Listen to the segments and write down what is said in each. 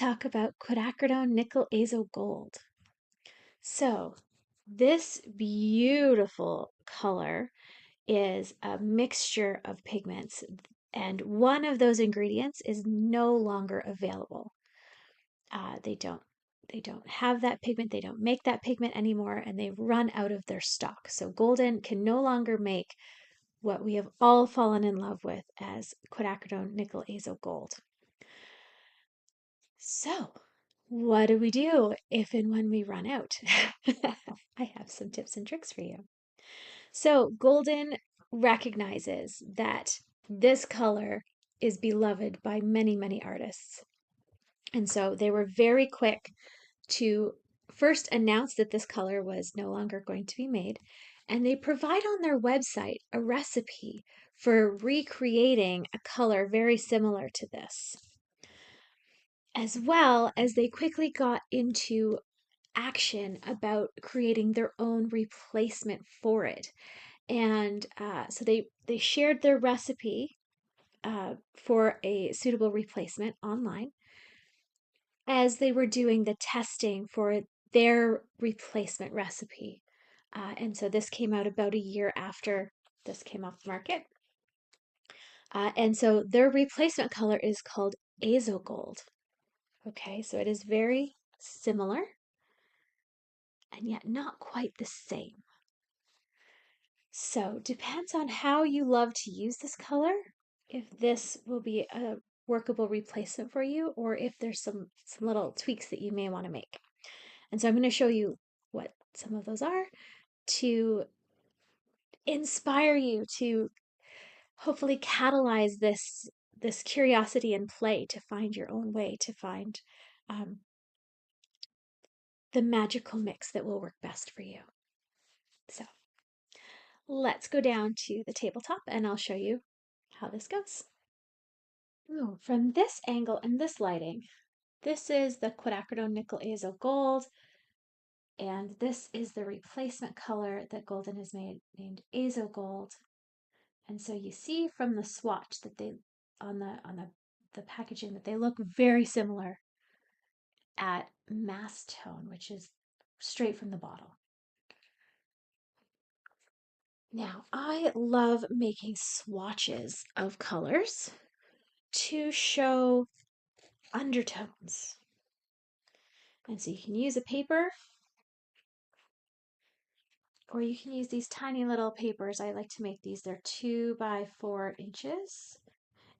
talk about quinacridone nickel azo gold. So, this beautiful color is a mixture of pigments, and one of those ingredients is no longer available. They don't have that pigment, they don't make that pigment anymore, and they've run out of their stock. So Golden can no longer make what we have all fallen in love with as quinacridone nickel azo gold. So, what do we do if and when we run out? I have some tips and tricks for you. So, Golden recognizes that this color is beloved by many, many artists. And so they were very quick to first announce that this color was no longer going to be made. And they provide on their website a recipe for recreating a color very similar to this, as well as they quickly got into action about creating their own replacement for it. And so they shared their recipe for a suitable replacement online as they were doing the testing for their replacement recipe. And so this came out about a year after this came off the market. And so their replacement color is called Azo Gold. Okay, so it is very similar and yet not quite the same. So depends on how you love to use this color, if this will be a workable replacement for you, or if there's some little tweaks that you may want to make. And so I'm going to show you what some of those are to inspire you to hopefully catalyze this curiosity and play to find your own way, to find um, the magical mix that will work best for you. So let's go down to the tabletop and I'll show you how this goes. Ooh, from this angle and this lighting, this is the quinacridone nickel azo gold, and this is the replacement color that Golden has made, named azo gold. And so you see from the swatch that they on the packaging that they look very similar at mass tone, which is straight from the bottle. Now, I love making swatches of colors to show undertones. And so you can use a paper, or you can use these tiny little papers. I like to make these, they're 2 by 4 inches.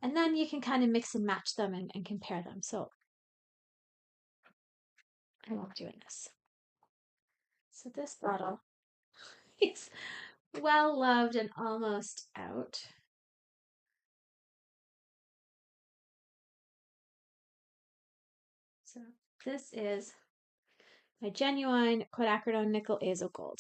And then you can kind of mix and match them and compare them. So I love doing this. So this bottle is well loved and almost out. So this is my genuine quinacridone nickel azo gold.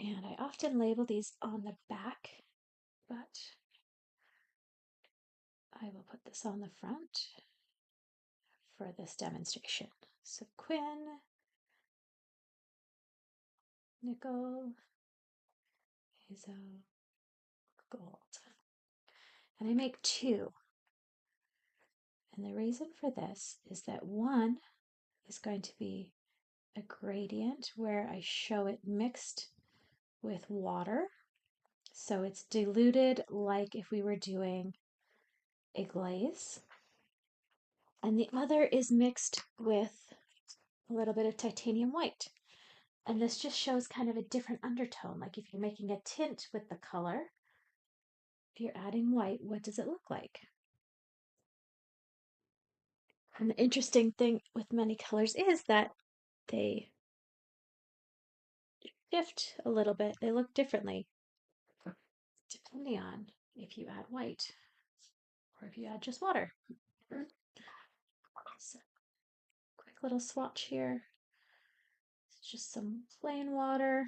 And I often label these on the back, but I will put this on the front for this demonstration. So Quin, nickel, azo, gold. And I make 2. And the reason for this is that one is going to be a gradient where I show it mixed with water. So it's diluted like if we were doing a glaze. And the other is mixed with a little bit of titanium white. And this just shows kind of a different undertone. Like if you're making a tint with the color, if you're adding white, what does it look like? And the interesting thing with many colors is that they shift a little bit. They look differently depending on if you add white or if you add just water. So, quick little swatch here. It's just some plain water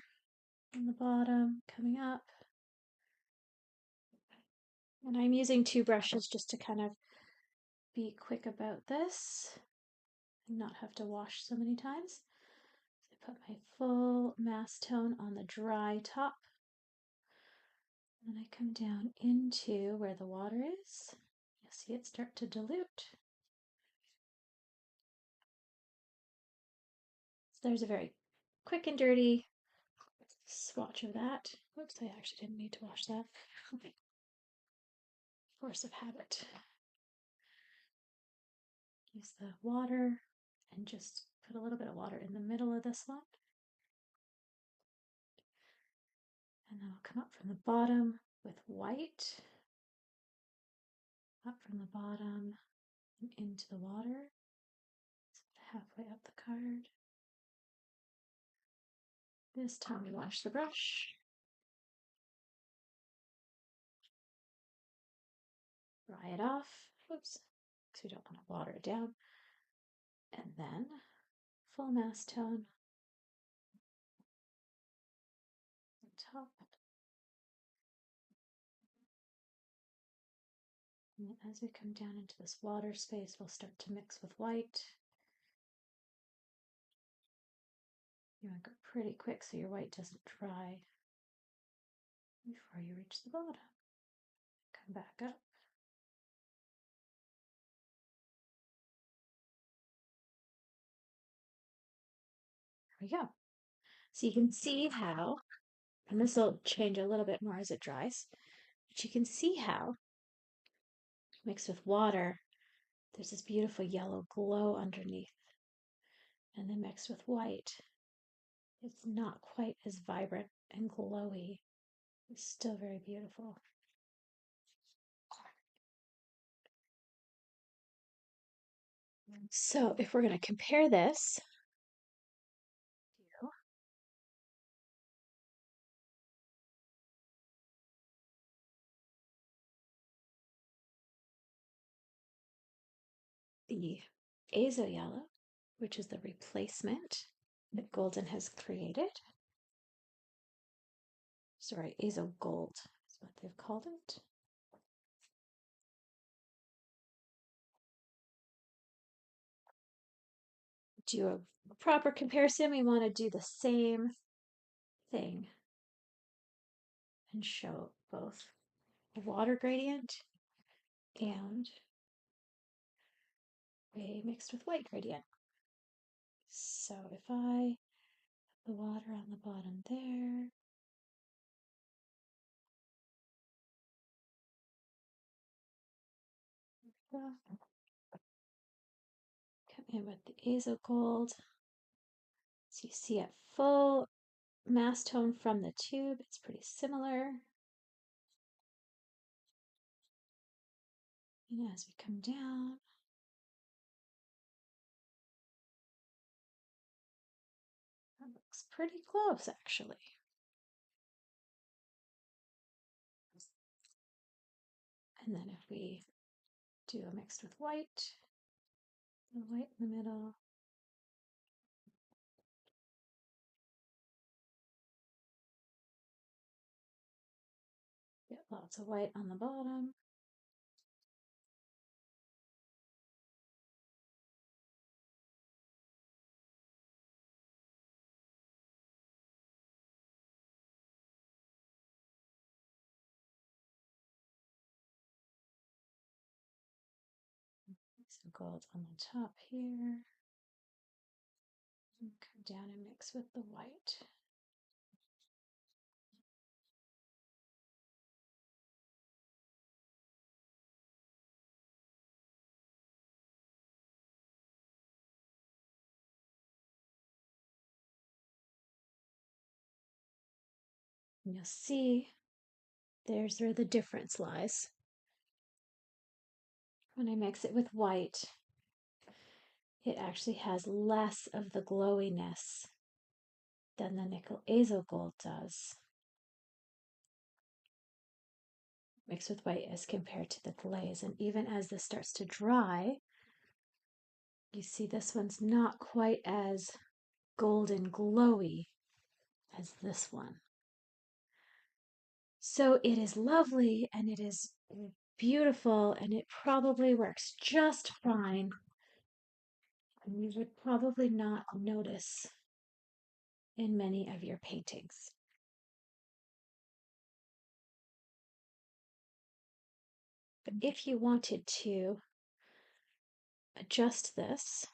on the bottom coming up. And I'm using 2 brushes just to kind of be quick about this and not have to wash so many times. put my full mass tone on the dry top. And then I come down into where the water is. You'll see it start to dilute. So there's a very quick and dirty swatch of that. Whoops, I actually didn't need to wash that. Force of habit. Use the water and just put a little bit of water in the middle of this one. And then I'll come up from the bottom with white. Up from the bottom and into the water. So halfway up the card. This time we wash the brush. Dry it off. Oops, because we don't want to water it down. And then full mass tone on top. And as we come down into this water space, we'll start to mix with white. You want to go pretty quick so your white doesn't dry before you reach the bottom. Come back up. There we go. So you can see how, and this will change a little bit more as it dries, but you can see how mixed with water, there's this beautiful yellow glow underneath. And then mixed with white, it's not quite as vibrant and glowy. It's still very beautiful. So if we're going to compare this to the Azo Yellow, which is the replacement that Golden has created. Sorry, Azo Gold is what they've called it. Do a proper comparison, we want to do the same thing and show both a water gradient and a mixed with white gradient. So if I put the water on the bottom there, come in with the Azo Gold. So you see at full mass tone from the tube, it's pretty similar. And as we come down, that looks pretty close actually. And then if we do a mixed with white, the white in the middle, get lots of white on the bottom. Some gold on the top here. And come down and mix with the white. And you'll see there's where the difference lies. When I mix it with white, it actually has less of the glowiness than the nickel azo gold does. Mixed with white as compared to the glaze. And even as this starts to dry, you see this one's not quite as golden glowy as this one. So it is lovely and it is beautiful and it probably works just fine. And you would probably not notice in many of your paintings. But if you wanted to adjust this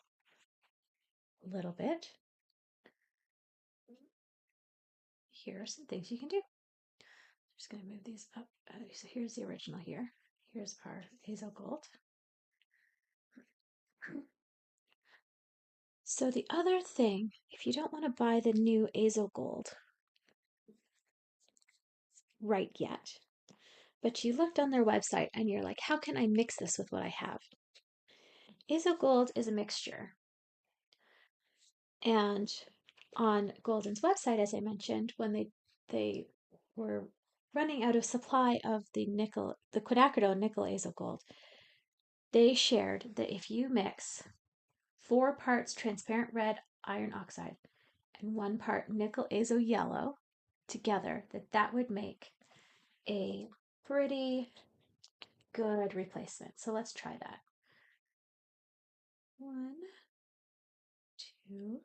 a little bit, here are some things you can do. I'm just going to move these up. So here's the original here. Here's our azo gold. So the other thing, if you don't want to buy the new azo gold right yet, but you looked on their website and you're like, how can I mix this with what I have? Azo gold is a mixture. And on Golden's website, as I mentioned, when they were running out of supply of the quinacridone nickel azo gold, they shared that if you mix 4 parts transparent red iron oxide and 1 part nickel azo yellow together, that would make a pretty good replacement. So let's try that. 1, 2.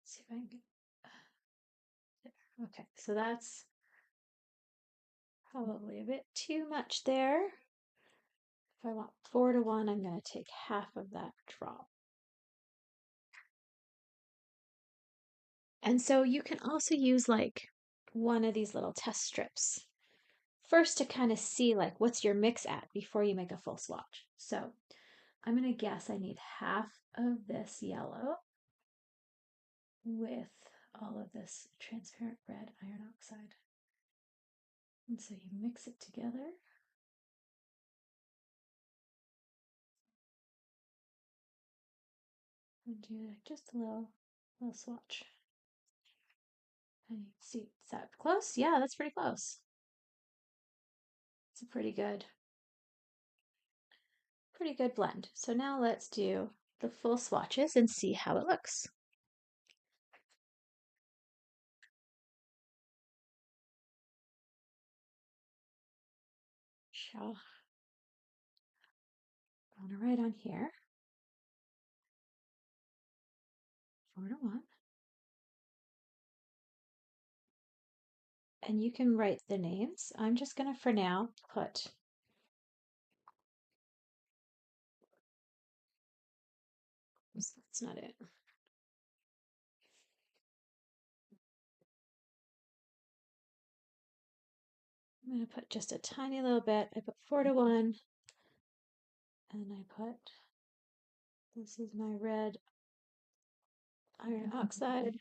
See if I can get there. Okay, so that's probably a bit too much there. If I want 4 to 1, I'm going to take half of that drop. And so you can also use like one of these little test strips first to kind of see like what's your mix at before you make a full swatch. So I'm going to guess I need half of this yellow with all of this transparent red iron oxide. And so you mix it together. And do like just a little swatch. And you see, is that close? Yeah, that's pretty close. It's a pretty good blend. So now let's do the full swatches and see how it looks. So I'm gonna write on here 4 to 1. And you can write the names. I'm just gonna for now put that's not it. I'm going to put just a tiny little bit. I put 4 to 1. And I put, this is my red iron oxide.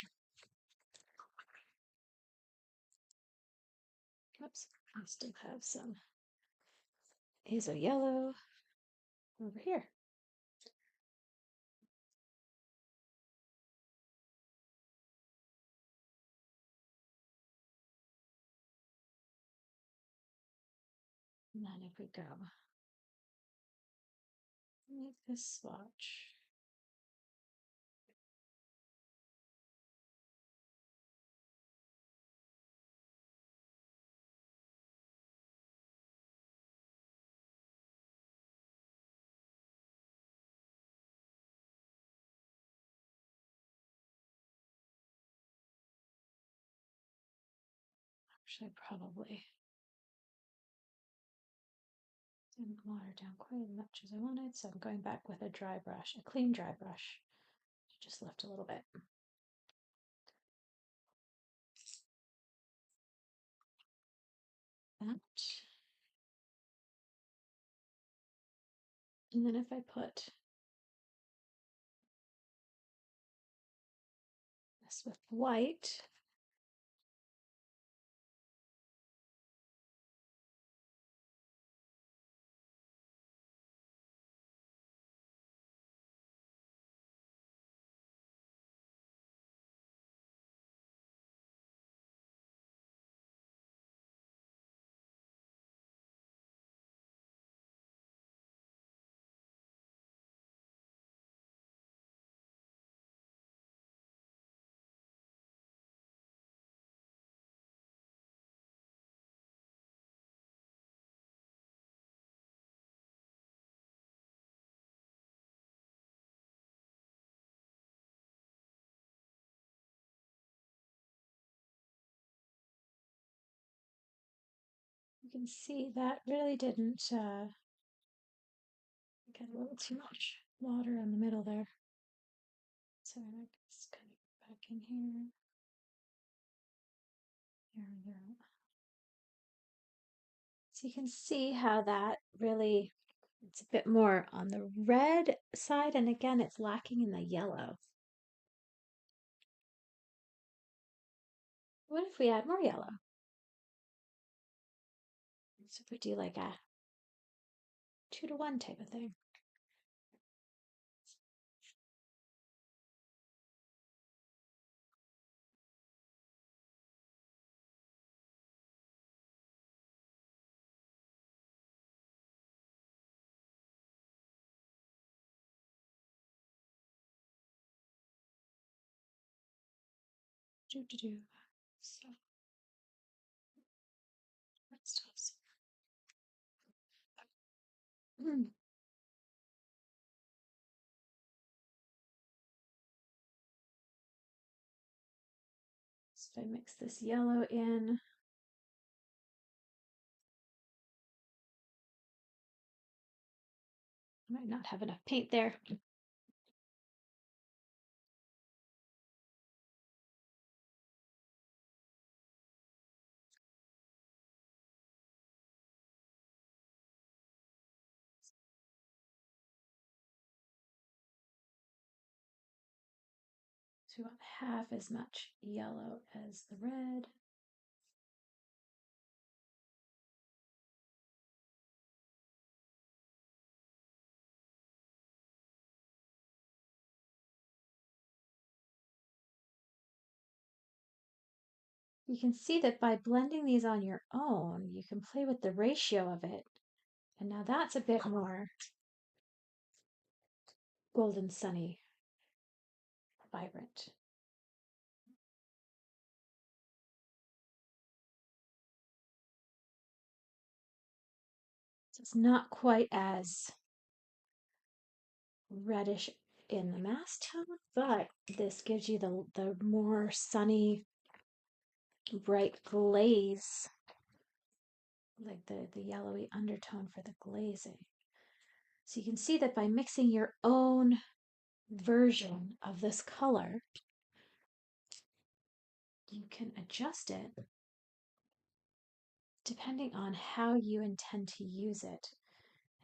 Oops, I still have some azo yellow over here. And then if we go, make this swatch. Actually, probably didn't water down quite as much as I wanted, so I'm going back with a dry brush, a clean dry brush, to just lift a little bit. That. And then if I put this with white, can see that really didn't get a little too much water in the middle there. So I just kind of back in here. There we go. So you can see how that really, it's a bit more on the red side, and again, it's lacking in the yellow. What if we add more yellow? So if we do like a 2-to-1 type of thing. Do do do. So let's toss. So I mix this yellow in. Might not have enough paint there. So we want half as much yellow as the red. You can see that by blending these on your own, you can play with the ratio of it. And now that's a bit more golden sunny, vibrant. So it's not quite as reddish in the mass tone, but this gives you the more sunny, bright glaze, like the yellowy undertone for the glazing. So you can see that by mixing your own version of this color, you can adjust it depending on how you intend to use it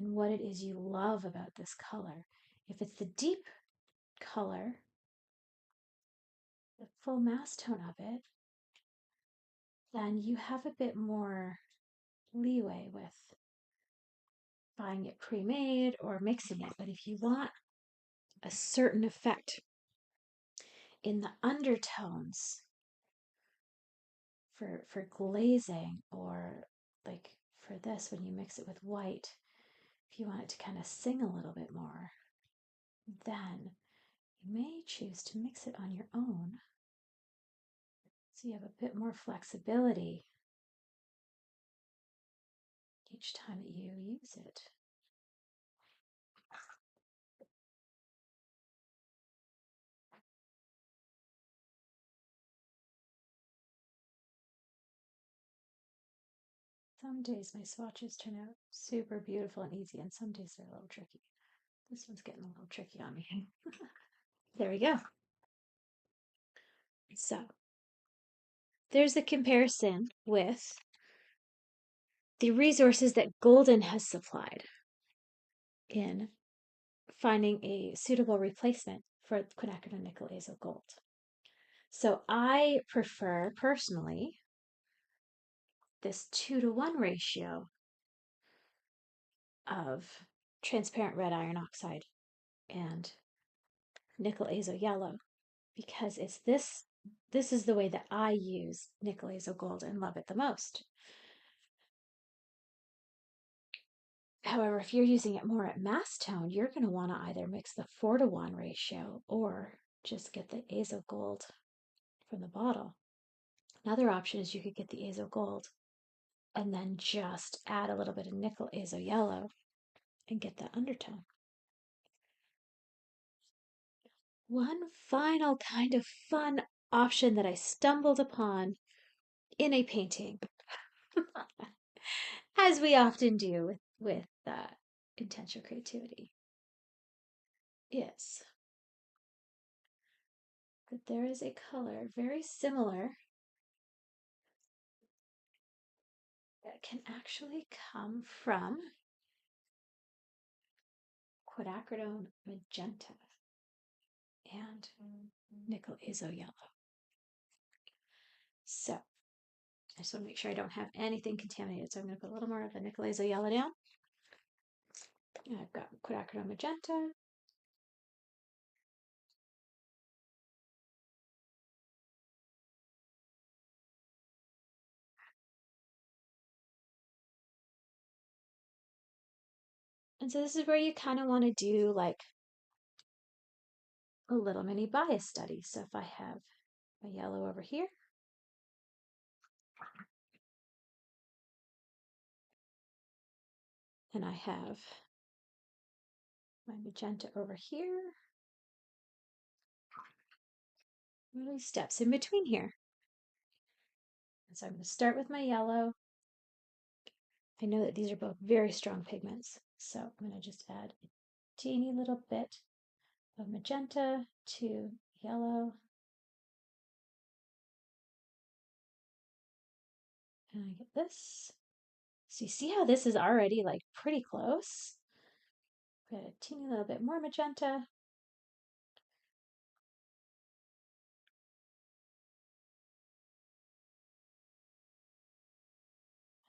and what it is you love about this color. If it's the deep color, the full mass tone of it, then you have a bit more leeway with buying it pre-made or mixing it. But if you want a certain effect in the undertones for glazing, or like for this, when you mix it with white, if you want it to kind of sing a little bit more, then you may choose to mix it on your own so you have a bit more flexibility each time that you use it. Some days my swatches turn out super beautiful and easy, and some days they're a little tricky. This one's getting a little tricky on me. There we go. So there's a comparison with the resources that Golden has supplied in finding a suitable replacement for quinacridone nickel azo gold. So I prefer personally this 2-to-1 ratio of transparent red iron oxide and nickel azo yellow, because it's this is the way that I use nickel azo gold and love it the most. However, if you're using it more at mass tone, you're going to want to either mix the 4-to-1 ratio or just get the azo gold from the bottle. Another option is you could get the azo gold and then just add a little bit of nickel azo yellow and get that undertone. One final kind of fun option that I stumbled upon in a painting as we often do with intentional creativity, is that there is a color very similar that can actually come from quinacridone magenta and nickel azo yellow. So I just want to make sure I don't have anything contaminated. So I'm going to put a little more of the nickel azo yellow down. And I've got quinacridone magenta. And so this is where you kind of want to do like a little mini bias study. So if I have a yellow over here, and I have my magenta over here, really steps in between here. And so I'm going to start with my yellow. I know that these are both very strong pigments, so I'm going to just add a teeny little bit of magenta to yellow. And I get this. So you see how this is already like pretty close? Got a teeny little bit more magenta.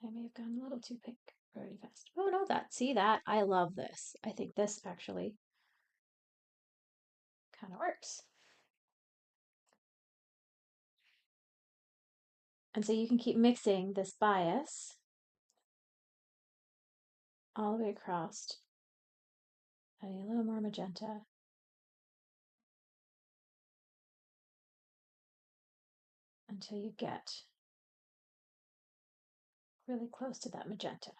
I may have gone a little too pink very fast. Oh no, see that? I love this. I think this actually kind of works. And so you can keep mixing this bias all the way across, adding a little more magenta. Until you get really close to that magenta.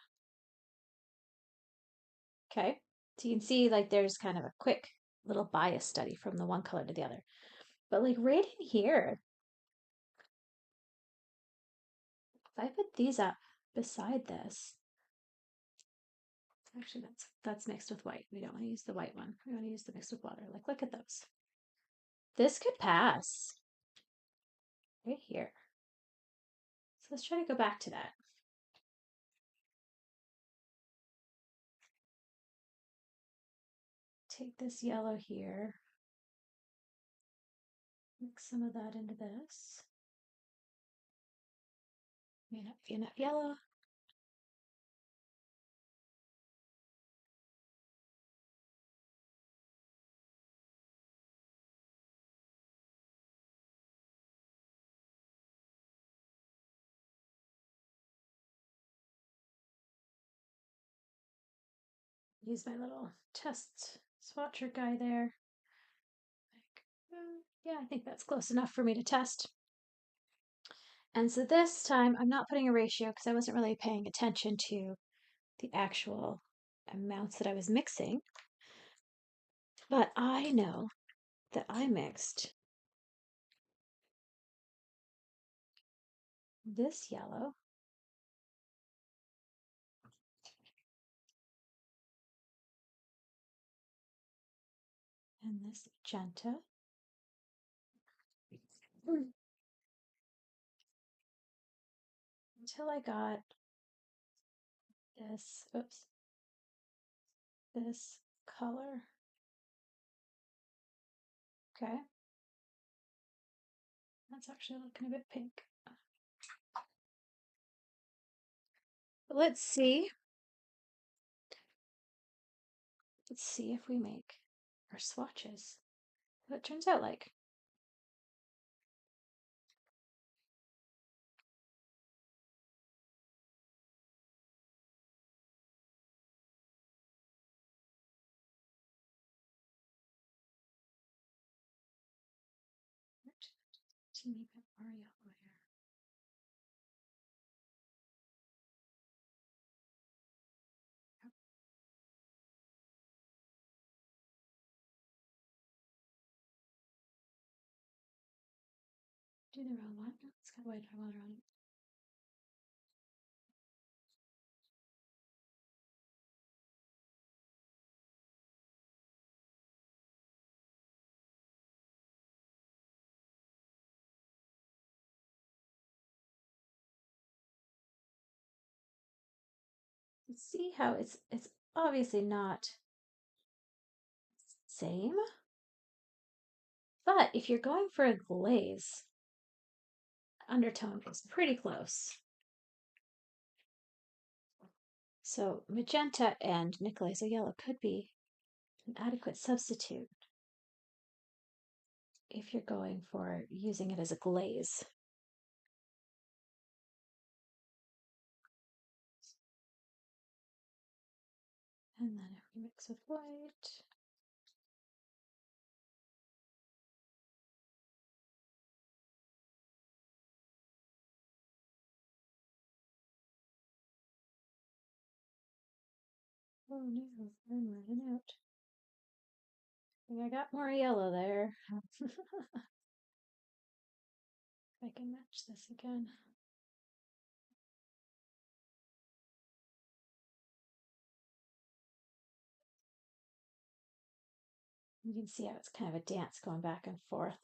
Okay, so you can see like there's kind of a quick little bias study from the one color to the other. But like right in here, if I put these up beside this, actually that's mixed with white. We don't want to use the white one. We want to use the mixed with water. Like look at those. This could pass right here. So let's try to go back to that. Take this yellow here, mix some of that into this. May not be enough yellow. Use my little test swatcher guy there. Like, yeah, I think that's close enough for me to test. And so this time I'm not putting a ratio because I wasn't really paying attention to the actual amounts that I was mixing. But I know that I mixed this yellow and this magenta until I got this, oops, this color. Okay. That's actually looking a bit pink. But let's see. Let's see if we make our swatches. What it turns out like. Teeny bit more yellow here. Yep. Do the wrong one. No, it's got white water on it. See how it's obviously not same, but if you're going for a glaze, undertone is pretty close. So magenta and Nicolazo yellow could be an adequate substitute if you're going for using it as a glaze. And then if we mix with white, oh no, I'm running out. I think I got more yellow there. If I can match this again. You can see how it's kind of a dance going back and forth.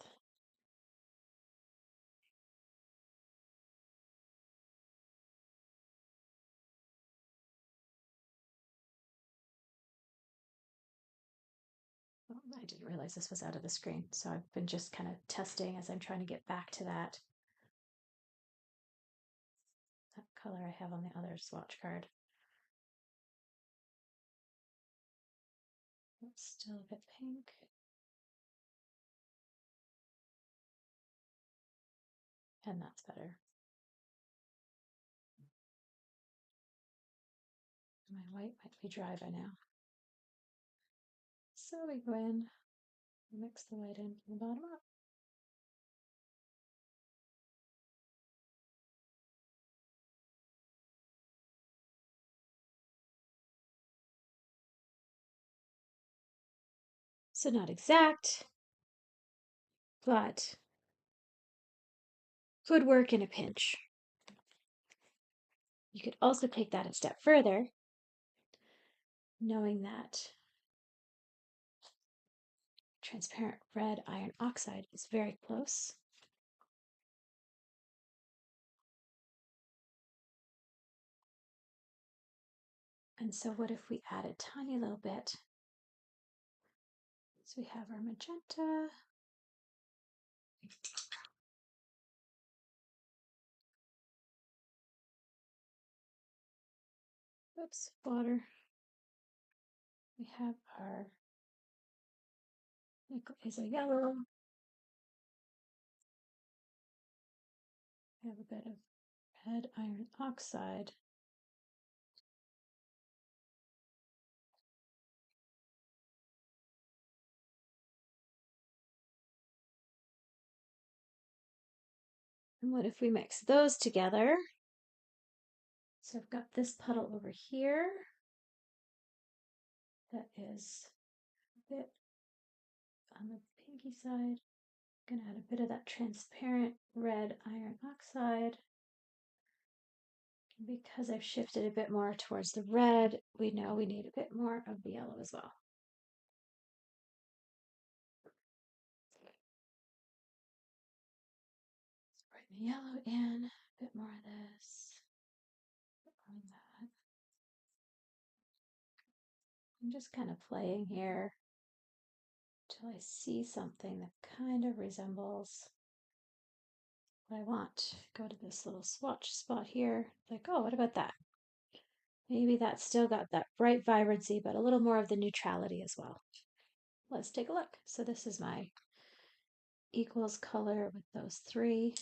Oh, I didn't realize this was out of the screen, so I've been just kind of testing as I'm trying to get back to that color I have on the other swatch card. It's still a bit pink. And that's better. My white might be dry by now. So we go in, mix the white in from the bottom up. So not exact, but could work in a pinch. You could also take that a step further, knowing that transparent red iron oxide is very close. And so what if we add a tiny little bit? So we have our magenta. Oops, water. We have our nickel is a yellow. We have a bit of red iron oxide. And what if we mix those together? So I've got this puddle over here that is a bit on the pinky side. I'm gonna add a bit of that transparent red iron oxide. Because I've shifted a bit more towards the red, we know we need a bit more of the yellow as well. Let's bring the yellow in, a bit more of this, a bit more of that. I'm just kind of playing here till I see something that kind of resembles what I want. Go to this little swatch spot here, like, oh, what about that? Maybe that's still got that bright vibrancy, but a little more of the neutrality as well. Let's take a look. So this is my equals color with those three.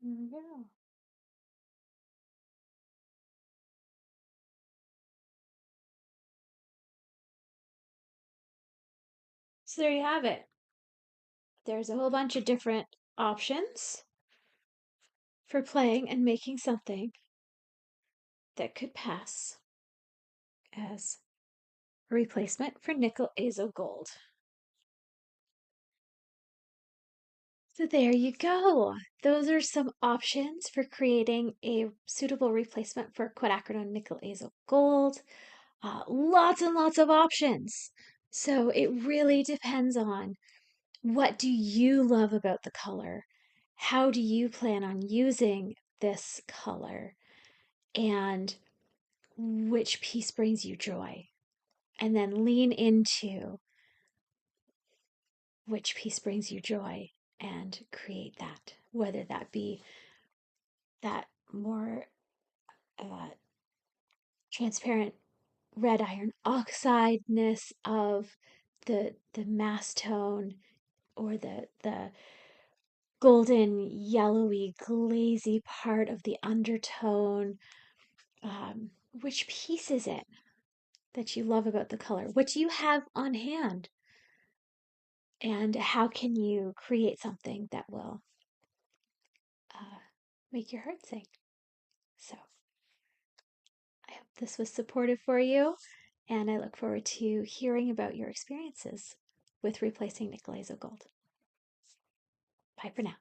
There we go. So there you have it. There's a whole bunch of different options for playing and making something that could pass as a replacement for nickel azo gold. So there you go. Those are some options for creating a suitable replacement for quinacridone nickel azo gold. Lots and lots of options. So it really depends on what do you love about the color? How do you plan on using this color? And which piece brings you joy? And then lean into which piece brings you joy and create that, whether that be that more uh, transparent red iron oxideness of the mass tone, or the golden yellowy glazy part of the undertone. Which piece is it that you love about the color? What do you have on hand? And how can you create something that will uh, make your heart sing? So I hope this was supportive for you, and I look forward to hearing about your experiences with replacing nickel azo gold. Bye for now.